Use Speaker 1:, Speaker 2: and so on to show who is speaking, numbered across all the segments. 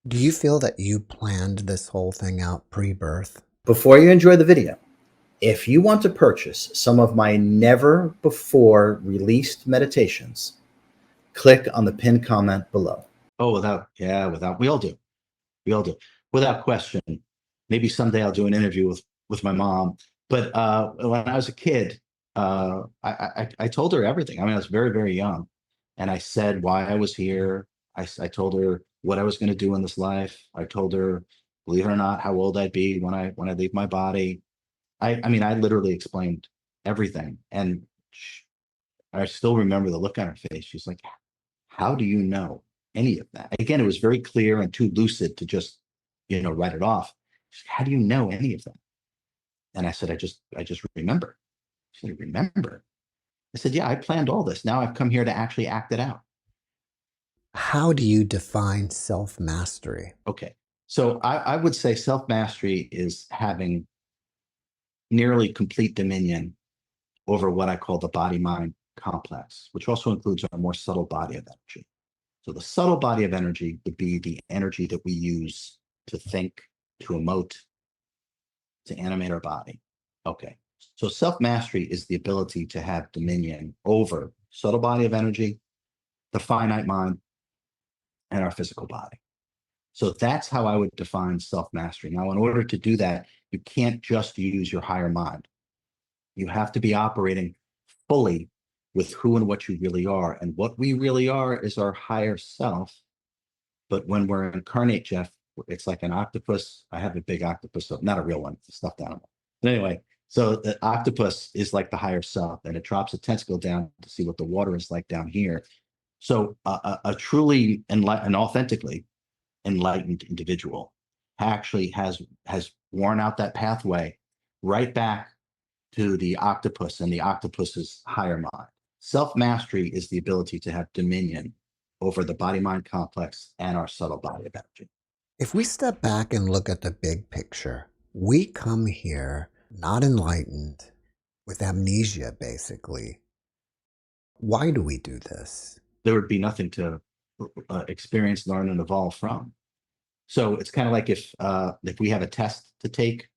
Speaker 1: Do you feel that you planned this whole thing out pre-birth?
Speaker 2: Before you enjoy the video, if you want to purchase some of my never before released meditations, click on the pinned comment below.
Speaker 3: Oh, without, we all do. We all do. Without question. Maybe someday I'll do an interview with my mom. But when I was a kid, I told her everything. I mean, I was very, very young. And I said why I was here. I told her what I was going to do in this life. I told her, believe it or not, how old I'd be when I leave my body. I mean, I literally explained everything. And I still remember the look on her face. She's like, how do you know any of that? Again, it was very clear and too lucid to just, write it off. She said, how do you know any of that? And I said, I just remember. She said, remember? I said, yeah, I planned all this. Now I've come here to actually act it out.
Speaker 1: How do you define self-mastery?
Speaker 3: Okay. So I would say self-mastery is having nearly complete dominion over what I call the body-mind complex, which also includes our more subtle body of energy. So the subtle body of energy would be the energy that we use to think, to emote, to animate our body. Okay. So self-mastery is the ability to have dominion over subtle body of energy, the finite mind, and our physical body. So that's how I would define self-mastery. Now, in order to do that, you can't just use your higher mind. You have to be operating fully with who and what you really are. And what we really are is our higher self. But when we're incarnate, Jeff, it's like an octopus. I have a big octopus, so not a real one, it's a stuffed animal. But anyway, so the octopus is like the higher self, and it drops a tentacle down to see what the water is like down here. So a truly enlightened and authentically enlightened individual actually has worn out that pathway right back to the octopus and the octopus's higher mind. Self-mastery is the ability to have dominion over the body-mind complex and our subtle body of energy.
Speaker 1: If we step back and look at the big picture, we come here not enlightened, with amnesia, basically. Why do we do this?
Speaker 3: There would be nothing to experience, learn, and evolve from. So it's kind of like if we have a test to take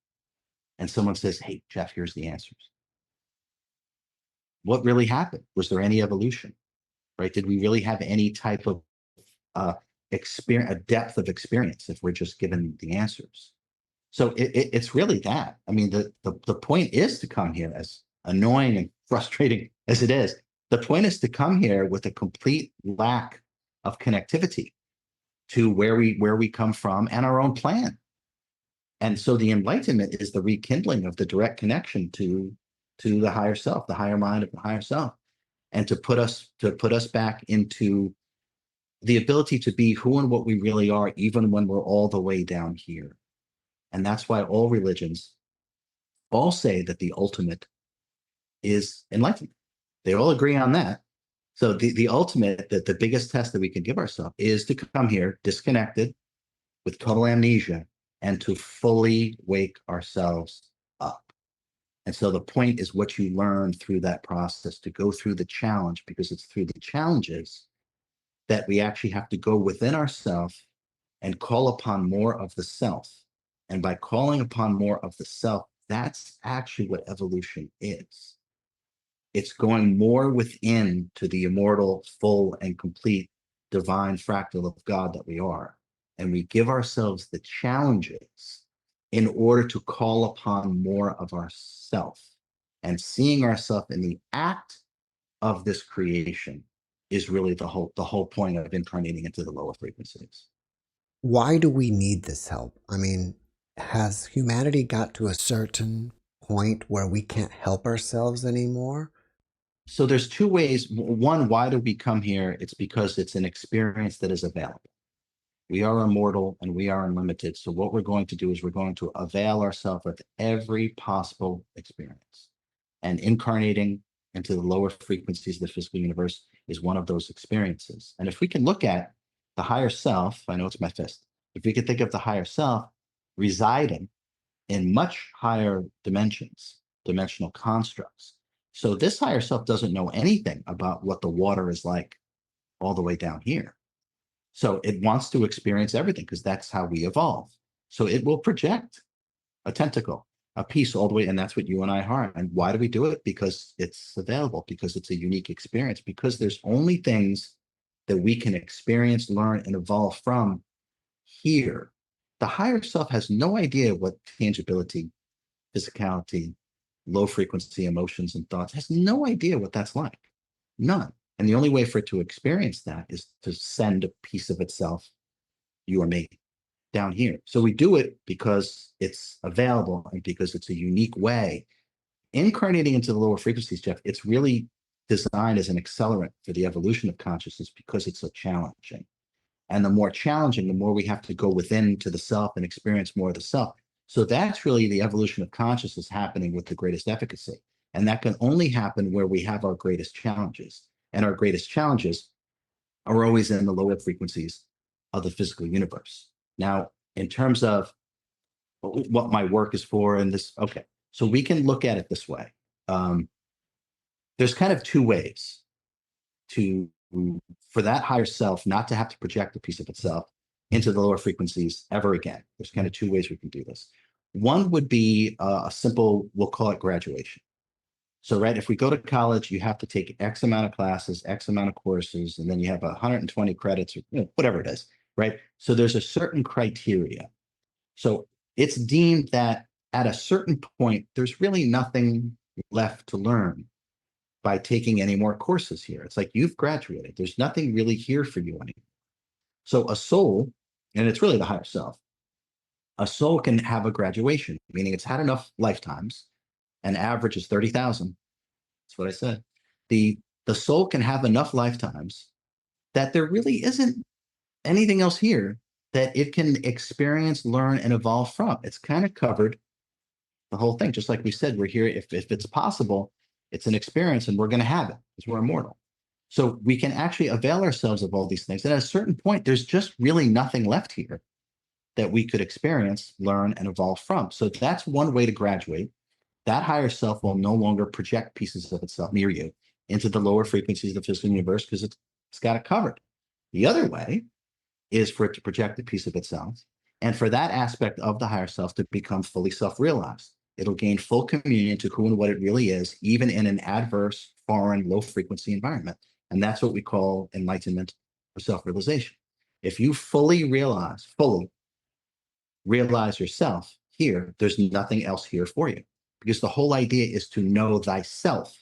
Speaker 3: and someone says, hey, Jeff, here's the answers. What really happened? Was there any evolution? Right? Did we really have any type of experience, a depth of experience if we're just given the answers? So it's really that. I mean, the point is to come here, as annoying and frustrating as it is. The point is to come here with a complete lack of connectivity to where we come from and our own plan. And so the enlightenment is the rekindling of the direct connection to the higher self, the higher mind of the higher self, and to put us back into the ability to be who and what we really are, even when we're all the way down here. And that's why all religions all say that the ultimate is enlightenment. They all agree on that. So the ultimate, that the biggest test that we can give ourselves is to come here disconnected with total amnesia and to fully wake ourselves up. And so the point is what you learn through that process, to go through the challenge, because it's through the challenges that we actually have to go within ourselves and call upon more of the self. And by calling upon more of the self, that's actually what evolution is. It's going more within to the immortal, full, and complete divine fractal of God that we are. And we give ourselves the challenges in order to call upon more of ourself. And seeing ourselves in the act of this creation is really the whole point of incarnating into the lower frequencies.
Speaker 1: Why do we need this help? I mean, has humanity got to a certain point where we can't help ourselves anymore?
Speaker 3: So there's two ways. One, why do we come here? It's because it's an experience that is available. We are immortal and we are unlimited. So what we're going to do is we're going to avail ourselves of every possible experience. And incarnating into the lower frequencies of the physical universe is one of those experiences. And if we can look at the higher self, I know it's my fist, if we could think of the higher self residing in much higher dimensions, dimensional constructs. So this higher self doesn't know anything about what the water is like all the way down here. So it wants to experience everything because that's how we evolve. So it will project a tentacle, a piece all the way. And that's what you and I are. And why do we do it? Because it's available, because it's a unique experience, because there's only things that we can experience, learn, and evolve from here. The higher self has no idea what tangibility, physicality, low frequency emotions and thoughts, has no idea what that's like. None. And the only way for it to experience that is to send a piece of itself, you or me, down here. So we do it because it's available and because it's a unique way. Incarnating into the lower frequencies, Jeff, it's really designed as an accelerant for the evolution of consciousness because it's so challenging. And the more challenging, the more we have to go within to the self and experience more of the self. So that's really the evolution of consciousness happening with the greatest efficacy. And that can only happen where we have our greatest challenges. And our greatest challenges are always in the lower frequencies of the physical universe. Now, in terms of what my work is for and this, okay, so we can look at it this way. There's kind of two ways to for that higher self not to have to project a piece of itself into the lower frequencies ever again. There's kind of two ways we can do this. One would be a simple, we'll call it graduation. So, right, if we go to college, you have to take X amount of classes, X amount of courses, and then you have 120 credits or whatever it is, right? So there's a certain criteria. So it's deemed that at a certain point, there's really nothing left to learn by taking any more courses here. It's like you've graduated. There's nothing really here for you anymore. So a soul, and it's really the higher self, a soul can have a graduation, meaning it's had enough lifetimes. An average is 30,000. That's what I said. The soul can have enough lifetimes that there really isn't anything else here that it can experience, learn, and evolve from. It's kind of covered the whole thing. Just like we said, we're here. If it's possible, it's an experience and we're going to have it because we're immortal. So we can actually avail ourselves of all these things. And at a certain point, there's just really nothing left here that we could experience, learn, and evolve from. So that's one way to graduate. That higher self will no longer project pieces of itself near you into the lower frequencies of the physical universe because it's got it covered. The other way is for it to project a piece of itself and for that aspect of the higher self to become fully self-realized. It'll gain full communion to who and what it really is, even in an adverse, foreign, low-frequency environment. And that's what we call enlightenment or self-realization. If you fully realize yourself here, there's nothing else here for you. Because the whole idea is to know thyself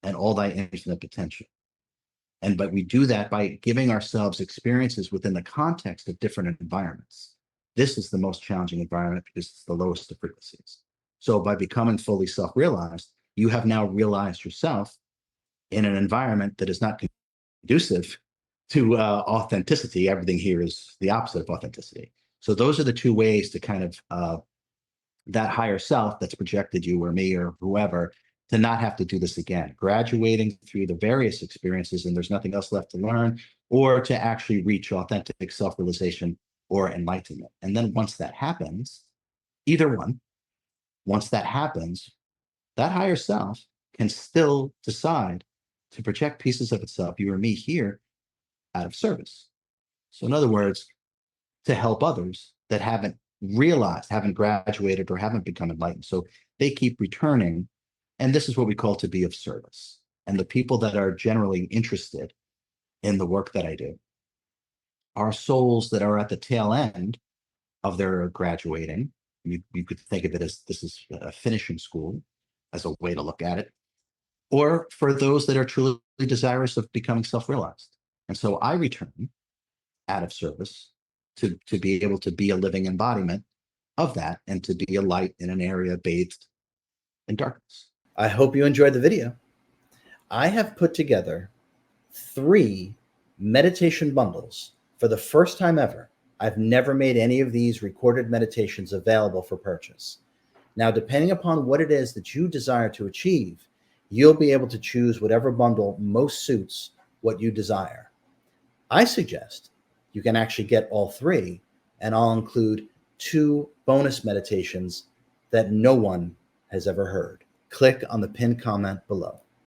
Speaker 3: and all thy infinite potential. But we do that by giving ourselves experiences within the context of different environments. This is the most challenging environment because it's the lowest of frequencies. So by becoming fully self-realized, you have now realized yourself in an environment that is not conducive to authenticity. Everything here is the opposite of authenticity. So those are the two ways to kind of that higher self that's projected you or me or whoever to not have to do this again, graduating through the various experiences and there's nothing else left to learn, or to actually reach authentic self-realization or enlightenment. And then once that happens, either one, once that happens, that higher self can still decide to project pieces of itself, you or me here, out of service. So in other words, to help others that haven't realized, haven't graduated, or haven't become enlightened. So they keep returning. And this is what we call to be of service. And the people that are generally interested in the work that I do are souls that are at the tail end of their graduating. You could think of it as this is a finishing school as a way to look at it, or for those that are truly desirous of becoming self-realized. And so I return out of service to be able to be a living embodiment of that and to be a light in an area bathed in darkness.
Speaker 2: I hope you enjoyed the video. I have put together 3 meditation bundles for the first time ever. I've never made any of these recorded meditations available for purchase. Now, depending upon what it is that you desire to achieve, you'll be able to choose whatever bundle most suits what you desire. I suggest you can actually get all 3, and I'll include 2 bonus meditations that no one has ever heard. Click on the pinned comment below.